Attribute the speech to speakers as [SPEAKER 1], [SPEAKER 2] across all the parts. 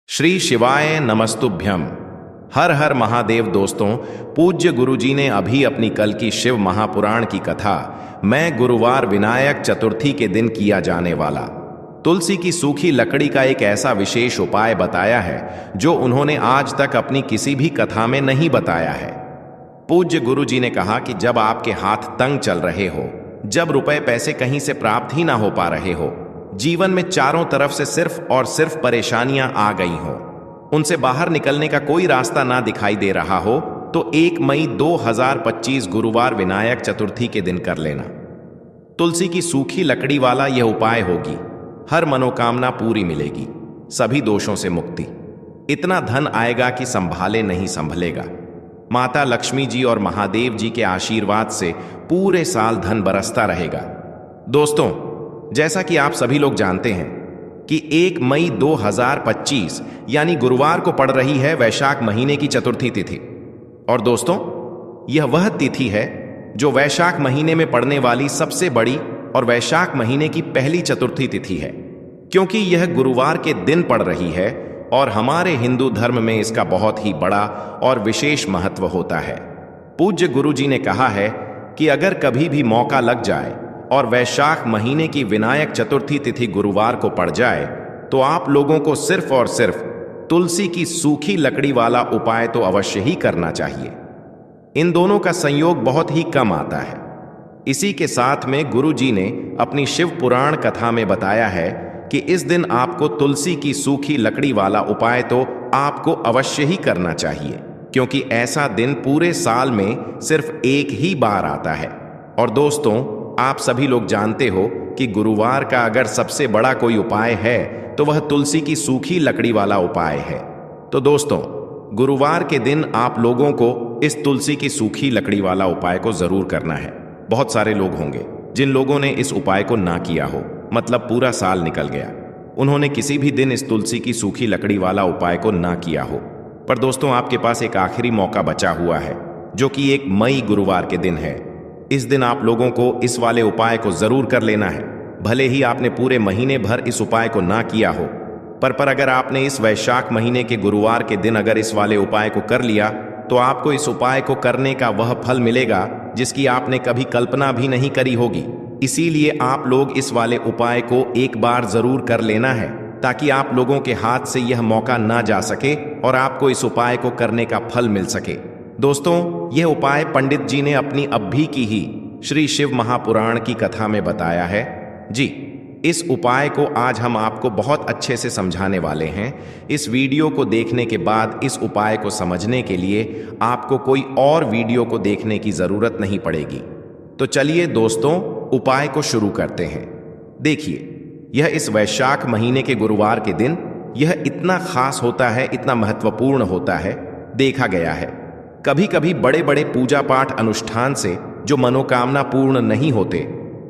[SPEAKER 1] श्री शिवाय नमस्तुभ्यम। हर हर महादेव। दोस्तों, पूज्य गुरुजी ने अभी अपनी कल की शिव महापुराण की कथा मैं गुरुवार विनायक चतुर्थी के दिन किया जाने वाला तुलसी की सूखी लकड़ी का एक ऐसा विशेष उपाय बताया है जो उन्होंने आज तक अपनी किसी भी कथा में नहीं बताया है। पूज्य गुरुजी ने कहा कि जब आपके हाथ तंग चल रहे हो, जब रुपए पैसे कहीं से प्राप्त ही ना हो पा रहे हो, जीवन में चारों तरफ से सिर्फ और सिर्फ परेशानियां आ गई हो, उनसे बाहर निकलने का कोई रास्ता ना दिखाई दे रहा हो, तो 1 मई 2025 गुरुवार विनायक चतुर्थी के दिन कर लेना। तुलसी की सूखी लकड़ी वाला यह उपाय होगी, हर मनोकामना पूरी मिलेगी, सभी दोषों से मुक्ति, इतना धन आएगा कि संभाले नहीं संभलेगा। माता लक्ष्मी जी और महादेव जी के आशीर्वाद से पूरे साल धन बरसता रहेगा। दोस्तों, जैसा कि आप सभी लोग जानते हैं कि 1 मई 2025 यानी गुरुवार को पड़ रही है वैशाख महीने की चतुर्थी तिथि। और दोस्तों, यह वह तिथि है जो वैशाख महीने में पड़ने वाली सबसे बड़ी और वैशाख महीने की पहली चतुर्थी तिथि है, क्योंकि यह गुरुवार के दिन पड़ रही है और हमारे हिंदू धर्म में इसका बहुत ही बड़ा और विशेष महत्व होता है। पूज्य गुरुजी ने कहा है कि अगर कभी भी मौका लग जाए और वैशाख महीने की विनायक चतुर्थी तिथि गुरुवार को पड़ जाए, तो आप लोगों को सिर्फ और सिर्फ तुलसी की सूखी लकड़ी वाला उपाय तो अवश्य ही करना चाहिए। इन दोनों का संयोग बहुत ही कम आता है। इसी के साथ में गुरुजी ने अपनी शिव पुराण कथा में बताया है कि इस दिन आपको तुलसी की सूखी लकड़ी वाला उपाय तो आपको अवश्य ही करना चाहिए, क्योंकि ऐसा दिन पूरे साल में सिर्फ एक ही बार आता है। और दोस्तों, आप सभी लोग जानते हो कि गुरुवार का अगर सबसे बड़ा कोई उपाय है तो वह तुलसी की सूखी लकड़ी वाला उपाय है। तो दोस्तों, गुरुवार के दिन आप लोगों को इस तुलसी की सूखी लकड़ी वाला उपाय को जरूर करना है। बहुत सारे लोग होंगे जिन लोगों ने इस उपाय को ना किया हो, मतलब पूरा साल निकल गया, उन्होंने किसी भी दिन इस तुलसी की सूखी लकड़ी वाला उपाय को ना किया हो। पर दोस्तों, आपके पास एक आखिरी मौका बचा हुआ है, जो कि 1 मई गुरुवार के दिन है। इस दिन आप लोगों को इस वाले उपाय को जरूर कर लेना है, भले ही आपने पूरे महीने भर इस उपाय को ना किया हो। पर अगर आपने इस वैशाख महीने के गुरुवार के दिन अगर इस वाले उपाय को कर लिया, तो आपको इस उपाय को करने का वह फल मिलेगा जिसकी आपने कभी कल्पना भी नहीं करी होगी। इसीलिए आप लोग इस वाले उपाय को एक बार जरूर कर लेना है, ताकि आप लोगों के हाथ से यह मौका ना जा सके और आपको इस उपाय को करने का फल मिल सके। दोस्तों, यह उपाय पंडित जी ने अपनी अभी की ही श्री शिव महापुराण की कथा में बताया है। जी, इस उपाय को आज हम आपको बहुत अच्छे से समझाने वाले हैं। इस वीडियो को देखने के बाद इस उपाय को समझने के लिए आपको कोई और वीडियो को देखने की जरूरत नहीं पड़ेगी। तो चलिए दोस्तों, उपाय को शुरू करते हैं। देखिए, यह इस वैशाख महीने के गुरुवार के दिन यह इतना खास होता है, इतना महत्वपूर्ण होता है। देखा गया है कभी कभी बड़े बड़े पूजा पाठ अनुष्ठान से जो मनोकामना पूर्ण नहीं होते,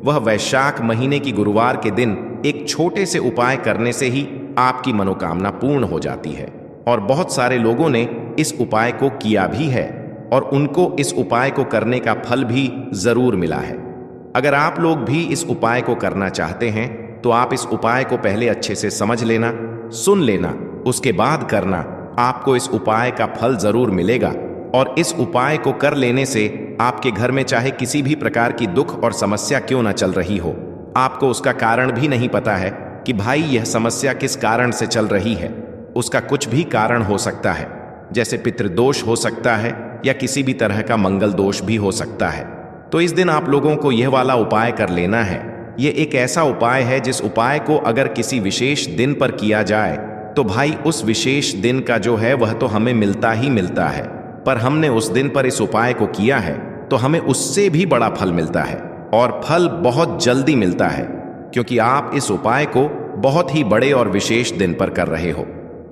[SPEAKER 1] वह वैशाख महीने की गुरुवार के दिन एक छोटे से उपाय करने से ही आपकी मनोकामना पूर्ण हो जाती है। और बहुत सारे लोगों ने इस उपाय को किया भी है और उनको इस उपाय को करने का फल भी जरूर मिला है। अगर आप लोग भी इस उपाय को करना चाहते हैं, तो आप इस उपाय को पहले अच्छे से समझ लेना, सुन लेना, उसके बाद करना। आपको इस उपाय का फल जरूर मिलेगा। और इस उपाय को कर लेने से आपके घर में चाहे किसी भी प्रकार की दुख और समस्या क्यों ना चल रही हो, आपको उसका कारण भी नहीं पता है कि भाई यह समस्या किस कारण से चल रही है। उसका कुछ भी कारण हो सकता है, जैसे पितृदोष हो सकता है या किसी भी तरह का मंगल दोष भी हो सकता है। तो इस दिन आप लोगों को यह वाला उपाय कर लेना है। यह एक ऐसा उपाय है जिस उपाय को अगर किसी विशेष दिन पर किया जाए, तो भाई उस विशेष दिन का जो है वह तो हमें मिलता ही मिलता है। पर हमने उस दिन पर इस उपाय को किया है तो हमें उससे भी बड़ा फल मिलता है, और फल बहुत जल्दी मिलता है, क्योंकि आप इस उपाय को बहुत ही बड़े और विशेष दिन पर कर रहे हो।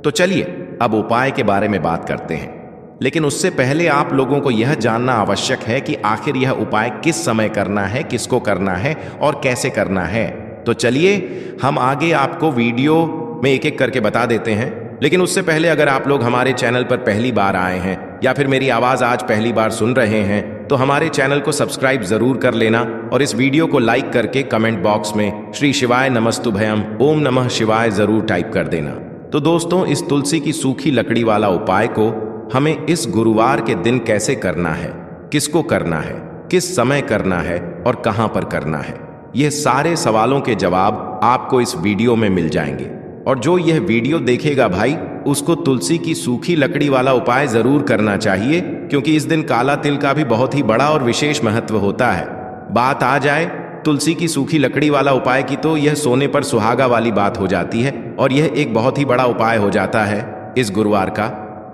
[SPEAKER 1] तो चलिए अब उपाय के बारे में बात करते हैं। लेकिन उससे पहले आप लोगों को यह जानना आवश्यक है कि आखिर यह उपाय किस समय करना है, किसको करना है और कैसे करना है। तो चलिए हम आगे आपको वीडियो में एक एक करके बता देते हैं। लेकिन उससे पहले अगर आप लोग हमारे चैनल पर पहली बार आए हैं या फिर मेरी आवाज़ आज पहली बार सुन रहे हैं, तो हमारे चैनल को सब्सक्राइब जरूर कर लेना और इस वीडियो को लाइक करके कमेंट बॉक्स में श्री शिवाय नमस्तुभयम, ओम नमः शिवाय जरूर टाइप कर देना। तो दोस्तों, इस तुलसी की सूखी लकड़ी वाला उपाय को हमें इस गुरुवार के दिन कैसे करना है, किसको करना है, किस समय करना है और कहां पर करना है, यह सारे सवालों के जवाब आपको इस वीडियो में मिल जाएंगे। और जो यह वीडियो देखेगा भाई, उसको तुलसी की सूखी लकड़ी वाला उपाय जरूर करना चाहिए, क्योंकि इस दिन काला तिल का भी बहुत ही बड़ा और विशेष महत्व होता है। बात आ जाए तुलसी की सूखी लकड़ी वाला उपाय की, तो यह सोने पर सुहागा वाली बात हो जाती है और यह एक बहुत ही बड़ा उपाय हो जाता है इस गुरुवार का।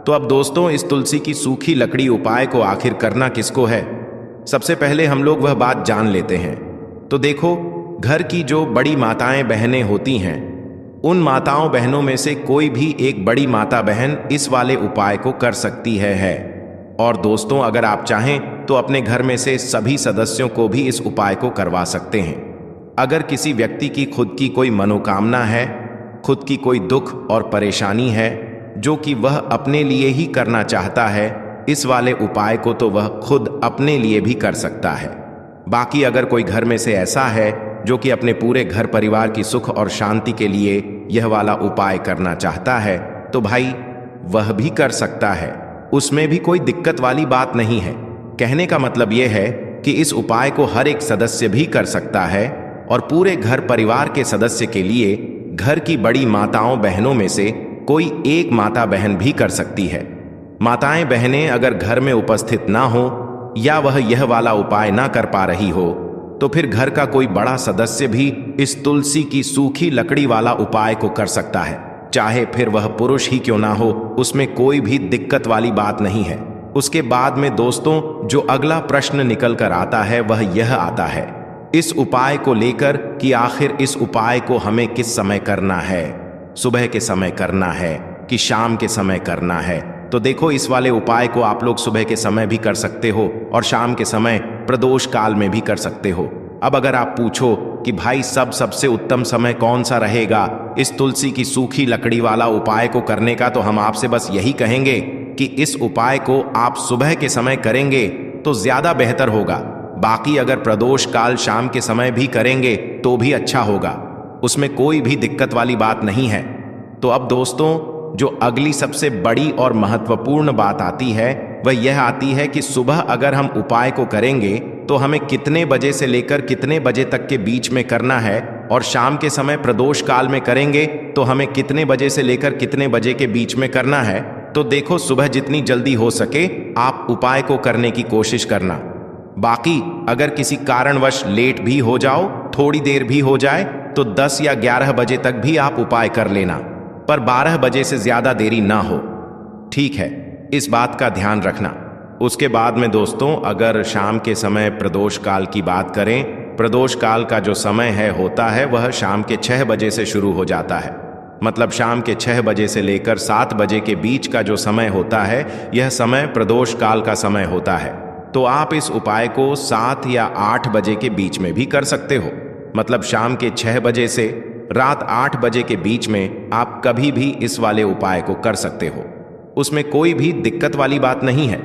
[SPEAKER 1] तो अब दोस्तों, इस तुलसी की सूखी लकड़ी उपाय को आखिर करना किसको है, सबसे पहले हम लोग वह बात जान लेते हैं। तो देखो, घर की जो बड़ी माताएं बहनें होती हैं, उन माताओं बहनों में से कोई भी एक बड़ी माता बहन इस वाले उपाय को कर सकती है। और दोस्तों, अगर आप चाहें तो अपने घर में से सभी सदस्यों को भी इस उपाय को करवा सकते हैं। अगर किसी व्यक्ति की खुद की कोई मनोकामना है, खुद की कोई दुख और परेशानी है जो कि वह अपने लिए ही करना चाहता है, इस वाले उपाय को तो वह खुद अपने लिए भी कर सकता है। बाकी अगर कोई घर में से ऐसा है जो कि अपने पूरे घर परिवार की सुख और शांति के लिए यह वाला उपाय करना चाहता है, तो भाई वह भी कर सकता है, उसमें भी कोई दिक्कत वाली बात नहीं है। कहने का मतलब यह है कि इस उपाय को हर एक सदस्य भी कर सकता है और पूरे घर परिवार के सदस्य के लिए घर की बड़ी माताओं बहनों में से कोई एक माता बहन भी कर सकती है। माताएं बहनें अगर घर में उपस्थित ना हो या वह यह वाला उपाय ना कर पा रही हो, तो फिर घर का कोई बड़ा सदस्य भी इस तुलसी की सूखी लकड़ी वाला उपाय को कर सकता है, चाहे फिर वह पुरुष ही क्यों ना हो, उसमें कोई भी दिक्कत वाली बात नहीं है। उसके बाद में दोस्तों, जो अगला प्रश्न निकल कर आता है वह यह आता है इस उपाय को लेकर कि आखिर इस उपाय को हमें किस समय करना है, सुबह के समय करना है कि शाम के समय करना है। तो देखो, इस वाले उपाय को आप लोग सुबह के समय भी कर सकते हो और शाम के समय प्रदोष काल में भी कर सकते हो। अब अगर आप पूछो कि भाई सबसे उत्तम समय कौन सा रहेगा इस तुलसी की सूखी लकड़ी वाला उपाय को करने का, तो हम आपसे बस यही कहेंगे कि इस उपाय को आप सुबह के समय करेंगे तो ज्यादा बेहतर होगा। बाकी अगर प्रदोष काल शाम के समय भी करेंगे तो भी अच्छा होगा, उसमें कोई भी दिक्कत वाली बात नहीं है। तो अब दोस्तों, जो अगली सबसे बड़ी और महत्वपूर्ण बात आती है वह यह आती है कि सुबह अगर हम उपाय को करेंगे तो हमें कितने बजे से लेकर कितने बजे तक के बीच में करना है, और शाम के समय प्रदोष काल में करेंगे तो हमें कितने बजे से लेकर कितने बजे के बीच में करना है। तो देखो, सुबह जितनी जल्दी हो सके आप उपाय को करने की कोशिश करना। बाकी अगर किसी कारणवश लेट भी हो जाओ, थोड़ी देर भी हो जाए, तो 10 या 11 बजे तक भी आप उपाय कर लेना, पर 12 बजे से ज्यादा देरी ना हो, ठीक है? इस बात का ध्यान रखना। उसके बाद में दोस्तों, अगर शाम के समय प्रदोष काल की बात करें, प्रदोष काल का जो समय होता है वह शाम के 6 बजे से शुरू हो जाता है। मतलब शाम के 6 बजे से लेकर 7 बजे के बीच का जो समय होता है, यह समय प्रदोष काल का समय होता है। तो आप इस उपाय को 7 या 8 बजे के बीच में भी कर सकते हो। मतलब शाम के 6 बजे से रात 8 बजे के बीच में आप कभी भी इस वाले उपाय को कर सकते हो, उसमें कोई भी दिक्कत वाली बात नहीं है।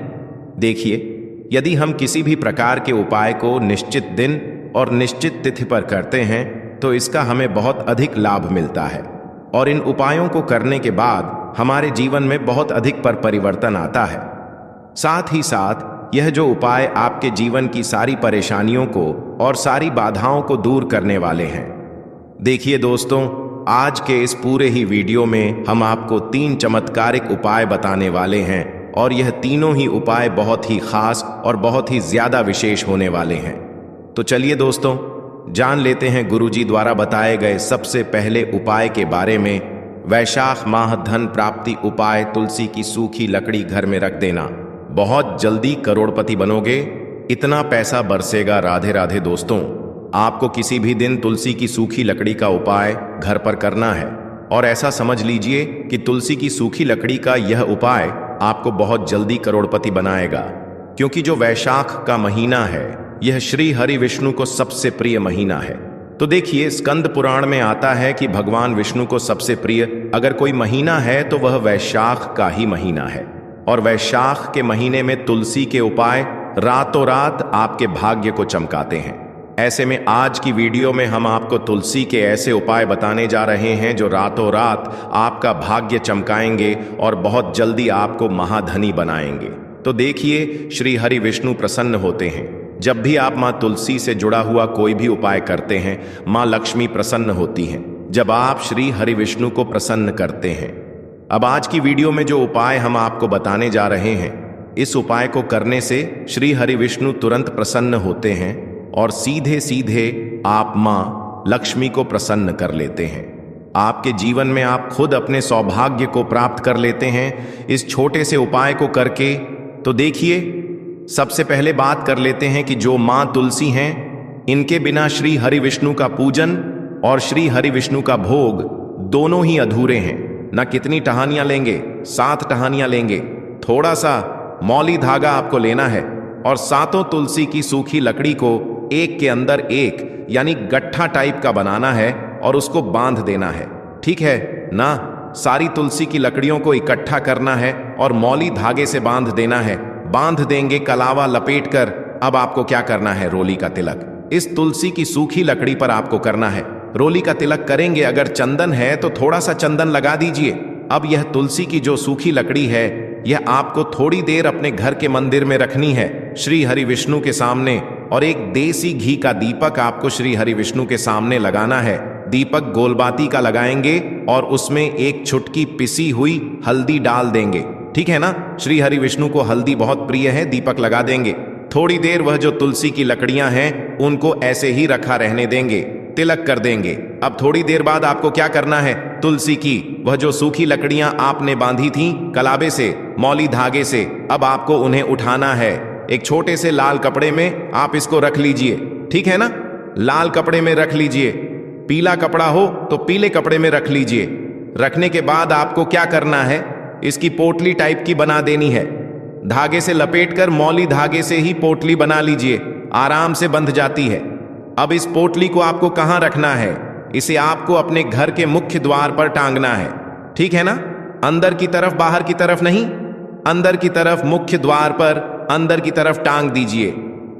[SPEAKER 1] देखिए, यदि हम किसी भी प्रकार के उपाय को निश्चित दिन और निश्चित तिथि पर करते हैं तो इसका हमें बहुत अधिक लाभ मिलता है, और इन उपायों को करने के बाद हमारे जीवन में बहुत अधिक परिवर्तन आता है। साथ ही साथ यह जो उपाय आपके जीवन की सारी परेशानियों को और सारी बाधाओं को दूर करने वाले हैं। देखिए दोस्तों, आज के इस पूरे ही वीडियो में हम आपको 3 चमत्कारिक उपाय बताने वाले हैं, और यह तीनों ही उपाय बहुत ही खास और बहुत ही ज्यादा विशेष होने वाले हैं। तो चलिए दोस्तों, जान लेते हैं गुरुजी द्वारा बताए गए सबसे पहले उपाय के बारे में। वैशाख माह धन प्राप्ति उपाय, तुलसी की सूखी लकड़ी घर में रख देना, बहुत जल्दी करोड़पति बनोगे, इतना पैसा बरसेगा। राधे राधे दोस्तों, आपको किसी भी दिन तुलसी की सूखी लकड़ी का उपाय घर पर करना है, और ऐसा समझ लीजिए कि तुलसी की सूखी लकड़ी का यह उपाय आपको बहुत जल्दी करोड़पति बनाएगा, क्योंकि जो वैशाख का महीना है यह श्री हरि विष्णु को सबसे प्रिय महीना है। तो देखिए, स्कंद पुराण में आता है कि भगवान विष्णु को सबसे प्रिय अगर कोई महीना है तो वह वैशाख का ही महीना है, और वैशाख के महीने में तुलसी के उपाय रातों रात आपके भाग्य को चमकाते हैं। ऐसे में आज की वीडियो में हम आपको तुलसी के ऐसे उपाय बताने जा रहे हैं जो रातों रात आपका भाग्य चमकाएंगे और बहुत जल्दी आपको महाधनी बनाएंगे। तो देखिए, श्री हरि विष्णु प्रसन्न होते हैं। जब भी आप माँ तुलसी से जुड़ा हुआ कोई भी उपाय करते हैं, माँ लक्ष्मी प्रसन्न होती हैं जब आप श्री हरि विष्णु को प्रसन्न करते हैं। अब आज की वीडियो में जो उपाय हम आपको बताने जा रहे हैं, इस उपाय को करने से श्री हरि विष्णु तुरंत प्रसन्न होते हैं और सीधे सीधे आप माँ लक्ष्मी को प्रसन्न कर लेते हैं। आपके जीवन में आप खुद अपने सौभाग्य को प्राप्त कर लेते हैं इस छोटे से उपाय को करके। तो देखिए, सबसे पहले बात कर लेते हैं कि जो माँ तुलसी हैं, इनके बिना श्री हरि विष्णु का पूजन और श्री हरि विष्णु का भोग दोनों ही अधूरे हैं। ना कितनी टहनियां लेंगे, 7 टहनियां लेंगे। थोड़ा सा मौली धागा आपको लेना है और 7 तुलसी की सूखी लकड़ी को एक के अंदर एक यानी गट्ठा टाइप का बनाना है और उसको बांध देना है। ठीक है ना? सारी तुलसी की लकड़ियों को इकट्ठा करना है और मौली धागे से बांध देना है। बांध देंगे कलावा लपेट कर। अब आपको क्या करना है? रोली का तिलक इस तुलसी की सूखी लकड़ी पर आपको करना है। रोली का तिलक करेंगे, अगर चंदन है तो थोड़ा सा चंदन लगा दीजिए। अब यह तुलसी की जो सूखी लकड़ी है, यह आपको थोड़ी देर अपने घर के मंदिर में रखनी है श्री हरि विष्णु के सामने, और एक देसी घी का दीपक आपको श्री हरि विष्णु के सामने लगाना है। दीपक गोलबाती का लगाएंगे और उसमें एक चुटकी पिसी हुई हल्दी डाल देंगे। ठीक है ना? श्री हरि विष्णु को हल्दी बहुत प्रिय है। दीपक लगा देंगे। थोड़ी देर वह जो तुलसी की लकड़ियां हैं उनको ऐसे ही रखा रहने देंगे, तिलक कर देंगे। अब थोड़ी देर बाद आपको क्या करना है? तुलसी की वह जो सूखी लकड़ियां आपने बांधी थीं कलावे से, मौली धागे से, अब आपको उन्हें उठाना है। एक छोटे से लाल कपड़े में आप इसको रख लीजिए। ठीक है ना? लाल कपड़े में रख लीजिए। पीला कपड़ा हो तो पीले कपड़े में रख लीजिए। रखने के बाद आपको क्या करना है? इसकी पोटली टाइप की बना देनी है। धागे से लपेटकर मौली धागे से ही पोटली बना लीजिए, आराम से बंध जाती है। अब इस पोटली को आपको कहां रखना है? इसे आपको अपने घर के मुख्य द्वार पर टांगना है। ठीक है ना? अंदर की तरफ, बाहर की तरफ नहीं, अंदर की तरफ मुख्य द्वार पर अंदर की तरफ टांग दीजिए।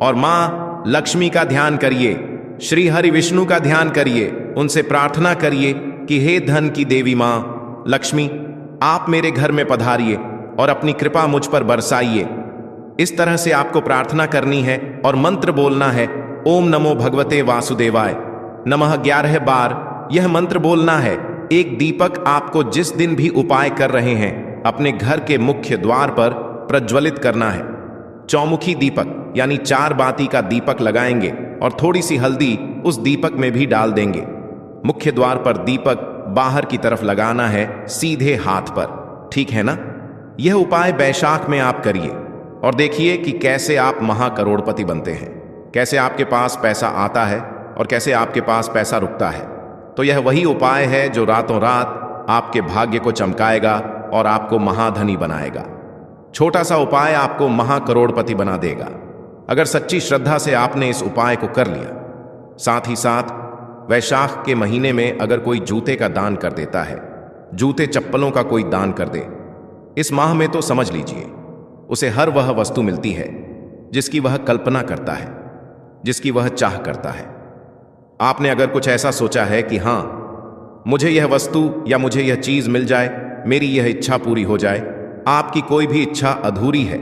[SPEAKER 1] और मां लक्ष्मी का ध्यान करिए, श्री हरि विष्णु का ध्यान करिए। उनसे प्रार्थना करिए कि हे धन की देवी मां लक्ष्मी, आप मेरे घर में पधारिए और अपनी कृपा मुझ पर बरसाइए। इस तरह से आपको प्रार्थना करनी है और मंत्र बोलना है। ओम नमो भगवते वासुदेवाय नमः 11 बार यह मंत्र बोलना है। एक दीपक आपको जिस दिन भी उपाय कर रहे हैं अपने घर के मुख्य द्वार पर प्रज्वलित करना है। चौमुखी दीपक यानी 4 बाती का दीपक लगाएंगे और थोड़ी सी हल्दी उस दीपक में भी डाल देंगे। मुख्य द्वार पर दीपक बाहर की तरफ लगाना है, सीधे हाथ पर। ठीक है ना? यह उपाय बैशाख में आप करिए और देखिए कि कैसे आप महाकरोड़पति बनते हैं, कैसे आपके पास पैसा आता है और कैसे आपके पास पैसा रुकता है। तो यह वही उपाय है जो रातों रात आपके भाग्य को चमकाएगा और आपको महाधनी बनाएगा। छोटा सा उपाय आपको महाकरोड़पति बना देगा अगर सच्ची श्रद्धा से आपने इस उपाय को कर लिया। साथ ही साथ वैशाख के महीने में अगर कोई जूते का दान कर देता है, जूते चप्पलों का कोई दान कर दे, इस माह में तो समझ लीजिए उसे हर वह वस्तु मिलती है जिसकी वह कल्पना करता है, जिसकी वह चाह करता है। आपने अगर कुछ ऐसा सोचा है कि हां, मुझे यह वस्तु या मुझे यह चीज मिल जाए, मेरी यह इच्छा पूरी हो जाए, आपकी कोई भी इच्छा अधूरी है,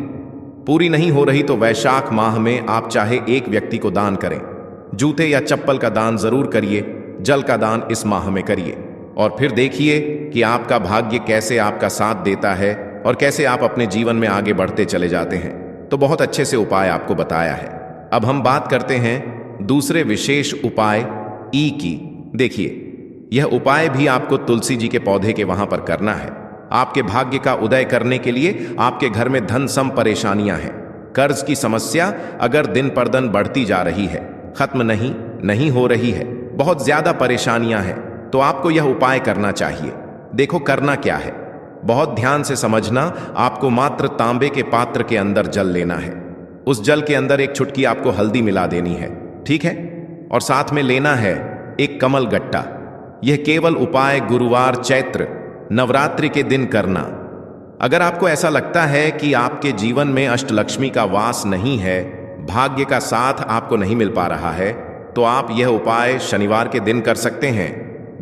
[SPEAKER 1] पूरी नहीं हो रही, तो वैशाख माह में आप चाहे एक व्यक्ति को दान करें। जूते या चप्पल का दान जरूर करिए, जल का दान इस माह में करिए और फिर देखिए कि आपका भाग्य कैसे आपका साथ देता है और कैसे आप अपने जीवन में आगे बढ़ते चले जाते हैं। तो बहुत अच्छे से उपाय आपको बताया है। अब हम बात करते हैं दूसरे विशेष उपाय ई की। देखिए, यह उपाय भी आपको तुलसी जी के पौधे के वहां पर करना है। आपके भाग्य का उदय करने के लिए आपके घर में धन सम परेशानियां हैं, कर्ज की समस्या अगर दिन पर दिन बढ़ती जा रही है, खत्म नहीं हो रही है, बहुत ज्यादा परेशानियां हैं, तो आपको यह उपाय करना चाहिए। देखो करना क्या है, बहुत ध्यान से समझना। आपको मात्र तांबे के पात्र के अंदर जल लेना है। उस जल के अंदर एक चुटकी आपको हल्दी मिला देनी है। ठीक है? और साथ में लेना है एक कमल गट्टा। यह केवल उपाय गुरुवार, चैत्र नवरात्रि के दिन करना। अगर आपको ऐसा लगता है कि आपके जीवन में अष्टलक्ष्मी का वास नहीं है, भाग्य का साथ आपको नहीं मिल पा रहा है, तो आप यह उपाय शनिवार के दिन कर सकते हैं,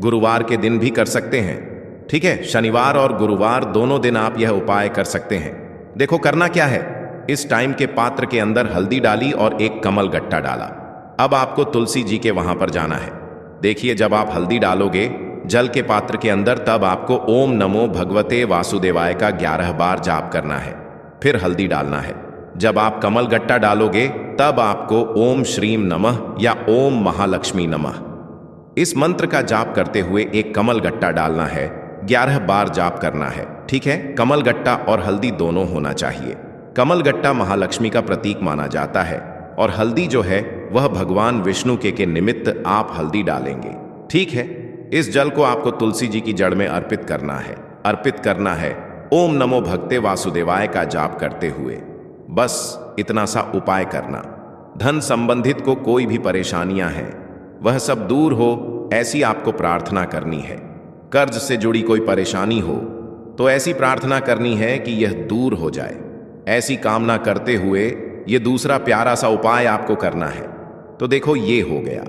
[SPEAKER 1] गुरुवार के दिन भी कर सकते हैं। ठीक है, शनिवार और गुरुवार दोनों दिन आप यह उपाय कर सकते हैं। देखो करना क्या है, इस टाइम के पात्र के अंदर हल्दी डाली और एक कमल गट्टा डाला। अब आपको तुलसी जी के वहां पर जाना है। देखिए, जब आप हल्दी डालोगे जल के पात्र के अंदर, तब आपको ओम नमो भगवते वासुदेवाय का 11 बार जाप करना है, फिर हल्दी डालना है। जब आप कमल गट्टा डालोगे तब आपको ओम श्रीम नमः या ओम महालक्ष्मी नमः इस मंत्र का जाप करते हुए एक कमल गट्टा डालना है, 11 बार जाप करना है। ठीक है, कमल गट्टा और हल्दी दोनों होना चाहिए। कमल गट्टा महालक्ष्मी का प्रतीक माना जाता है और हल्दी जो है वह भगवान विष्णु के निमित्त आप हल्दी डालेंगे। ठीक है, इस जल को आपको तुलसी जी की जड़ में अर्पित करना है ओम नमो भगते वासुदेवाय का जाप करते हुए। बस इतना सा उपाय करना। धन संबंधित को कोई भी परेशानियां हैं वह सब दूर हो, ऐसी आपको प्रार्थना करनी है। कर्ज से जुड़ी कोई परेशानी हो तो ऐसी प्रार्थना करनी है कि यह दूर हो जाए। ऐसी कामना करते हुए यह दूसरा प्यारा सा उपाय आपको करना है। तो देखो, ये हो गया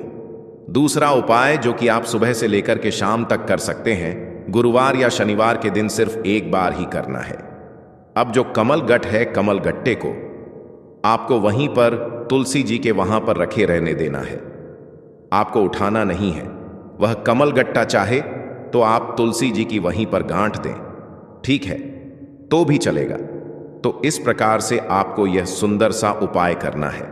[SPEAKER 1] दूसरा उपाय जो कि आप सुबह से लेकर के शाम तक कर सकते हैं। गुरुवार या शनिवार के दिन सिर्फ एक बार ही करना है। अब जो कमल गट है, कमल गट्टे को आपको वहीं पर तुलसी जी के वहां पर रखे रहने देना है, आपको उठाना नहीं है। वह कमल गट्टा चाहे तो आप तुलसी जी की वहीं पर गांठ दें, ठीक है, तो भी चलेगा। तो इस प्रकार से आपको यह सुंदर सा उपाय करना है।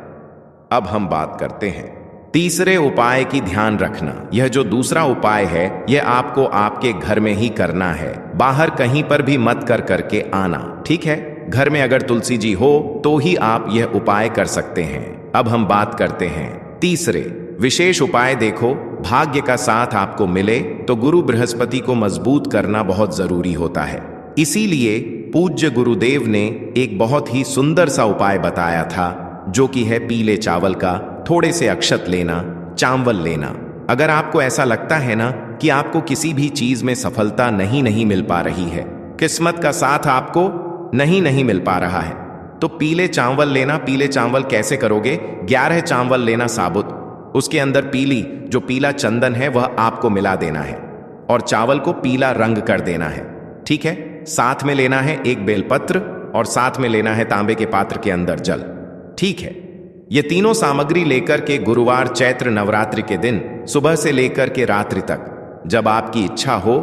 [SPEAKER 1] अब हम बात करते हैं तीसरे उपाय की। ध्यान रखना, यह जो दूसरा उपाय है यह आपको आपके घर में ही करना है, बाहर कहीं पर भी मत करके आना। ठीक है, घर में अगर तुलसी जी हो तो ही आप यह उपाय कर सकते हैं। अब हम बात करते हैं तीसरे विशेष उपाय। देखो, भाग्य का साथ आपको मिले तो गुरु बृहस्पति को मजबूत करना बहुत जरूरी होता है। इसीलिए पूज्य गुरुदेव ने एक बहुत ही सुंदर सा उपाय बताया था, जो कि है पीले चावल का थोड़े से अक्षत लेना, चावल लेना। अगर आपको ऐसा लगता है ना कि आपको किसी भी चीज में सफलता नहीं मिल पा रही है, किस्मत का साथ आपको नहीं मिल पा रहा है, तो पीले चावल लेना। पीले चावल कैसे करोगे? 11 चावल लेना साबुत, उसके अंदर जो पीला चंदन है वह आपको मिला देना है और चावल को पीला रंग कर देना है। ठीक है, साथ में लेना है एक बेलपत्र और साथ में लेना है तांबे के पात्र के अंदर जल। ठीक है, ये तीनों सामग्री लेकर के गुरुवार चैत्र नवरात्रि के दिन सुबह से लेकर के रात्रि तक जब आपकी इच्छा हो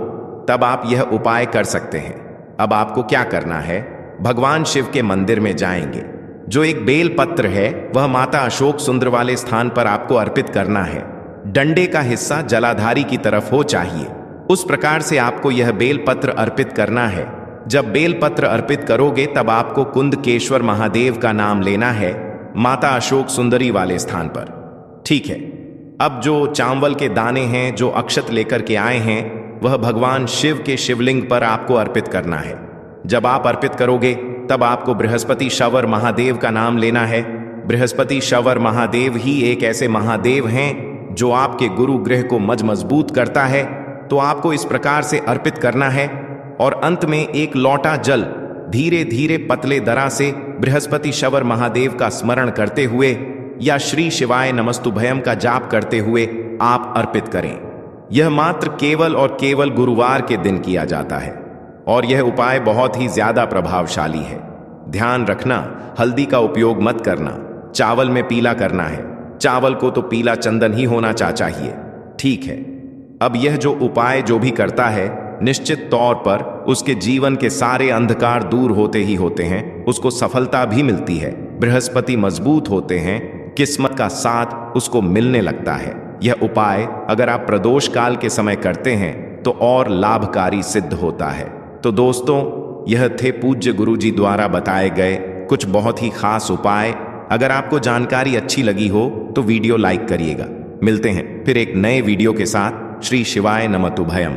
[SPEAKER 1] तब आप यह उपाय कर सकते हैं। अब आपको क्या करना है, भगवान शिव के मंदिर में जाएंगे। जो एक बेल पत्र है वह माता अशोक सुंदर वाले स्थान पर आपको अर्पित करना है। डंडे का हिस्सा जलाधारी की तरफ हो चाहिए, उस प्रकार से आपको यह बेल पत्र अर्पित करना है। जब बेल पत्र अर्पित करोगे तब आपको कुंदकेश्वर महादेव का नाम लेना है, माता अशोक सुंदरी वाले स्थान पर। ठीक है, अब जो चावल के दाने हैं, जो अक्षत लेकर के आए हैं, वह भगवान शिव के शिवलिंग पर आपको अर्पित करना है। जब आप अर्पित करोगे तब आपको बृहस्पति शवर महादेव का नाम लेना है। बृहस्पति शवर महादेव ही एक ऐसे महादेव हैं जो आपके गुरु ग्रह को मजबूत करता है। तो आपको इस प्रकार से अर्पित करना है और अंत में एक लोटा जल धीरे धीरे पतले दरा से बृहस्पति शवर महादेव का स्मरण करते हुए या श्री शिवाय नमस्तुभयम का जाप करते हुए आप अर्पित करें। यह मात्र केवल और केवल गुरुवार के दिन किया जाता है और यह उपाय बहुत ही ज्यादा प्रभावशाली है। ध्यान रखना, हल्दी का उपयोग मत करना, चावल में पीला करना है। चावल को तो पीला चंदन ही होना चाहिए। ठीक है, अब यह जो उपाय जो भी करता है, निश्चित तौर पर उसके जीवन के सारे अंधकार दूर होते ही होते हैं, उसको सफलता भी मिलती है, बृहस्पति मजबूत होते हैं, किस्मत का साथ उसको मिलने लगता है। यह उपाय अगर आप प्रदोष काल के समय करते हैं तो और लाभकारी सिद्ध होता है। तो दोस्तों, यह थे पूज्य गुरुजी द्वारा बताए गए कुछ बहुत ही खास उपाय। अगर आपको जानकारी अच्छी लगी हो तो वीडियो लाइक करिएगा। मिलते हैं फिर एक नए वीडियो के साथ। श्री शिवाय नमस्तुभयम।